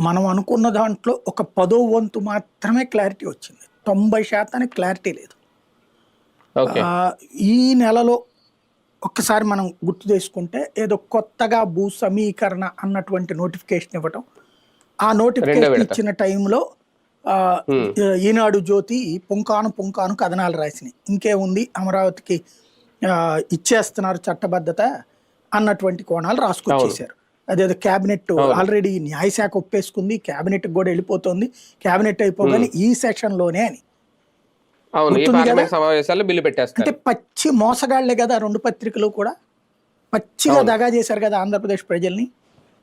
మనం అనుకున్న దాంట్లో ఒక 10వ వంతు మాత్రమే క్లారిటీ వచ్చింది. 90% క్లారిటీ లేదు. ఓకే. ఈ నెలలో ఒక్కసారి మనం గుర్తు చేసుకుంటే ఏదో కొత్తగా భూ సమీకరణ అన్నటువంటి నోటిఫికేషన్ ఇవ్వటం. ఆ రెండో నోటిఫికేషన్ విడత. ఇచ్చిన టైంలో హ్మ్. ఈనాడు జ్యోతి పుంకాను కథనాలు రాసినాయి. ఇంకేముంది అమరావతికి ఇచ్చేస్తున్నారు చట్టబద్ధత అన్నటువంటి కోణాలు అవును. రాసుకొచ్చేసారు. అదేదో క్యాబినెట్ అవును. ఆల్రెడీ న్యాయశాఖ ఒప్పేసుకుంది, క్యాబినెట్ కూడా వెళ్ళిపోతుంది, క్యాబినెట్ అయిపోగానే హ్మ్. ఈ సెషన్లోనే అని అవును. ఈ గుర్తుంది కదా. పార్లమెంట్ సమావేశాల్లో బిల్లు అంటే పెట్టేస్తారు. పచ్చి మోసగాళ్లే కదా రెండు పత్రికలు కూడా, పచ్చిగా అవును. దగా చేశారు కదా ఆంధ్రప్రదేశ్ ప్రజల్ని.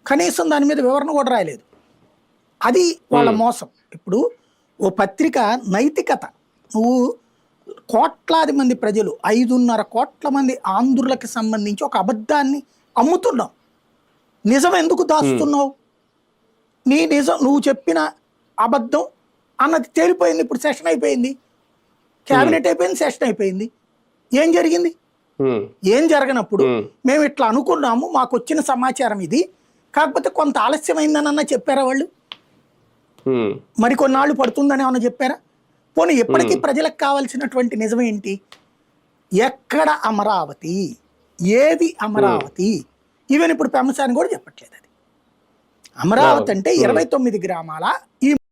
కనీసం దాని మీద వివరణ కూడా రాయలేదు. అది వాళ్ళ హ్మ్. మోసం. ఇప్పుడు ఓ పత్రిక నైతికత, నువ్వు కోట్లాది మంది ప్రజలు 5.5 కోట్ల మంది ఆంధ్రులకు సంబంధించి ఒక అబద్ధాన్ని అమ్ముతున్నావు. నిజం ఎందుకు హ్మ్. దాస్తున్నావు? నీ నిజం నువ్వు చెప్పిన అబద్ధం అన్నది తేలిపోయింది. ఇప్పుడు సెషన్ అయిపోయింది, హ్మ్. క్యాబినెట్ అయిపోయింది, సెషన్ అయిపోయింది. ఏం జరిగింది? హ్మ్. ఏం జరగనప్పుడు హ్మ్. మేము ఇట్లా అనుకున్నాము, మాకు వచ్చిన సమాచారం ఇది, కాకపోతే కొంత ఆలస్యమైందనన్నా చెప్పారా వాళ్ళు? హ్మ్. మరికొన్నాళ్ళు పడుతుందని ఏమన్నా చెప్పారా? పోనీ ఇప్పటికీ హ్మ్. ప్రజలకు కావాల్సినటువంటి నిజం ఏంటి? ఎక్కడ అమరావతి, ఏది హ్మ్. అమరావతి? ఈవెన్ ఇప్పుడు పెమ్మసాని కూడా చెప్పట్లేదు అది. అవును. అమరావతి అంటే హ్మ్. 29 గ్రామాల, ఈ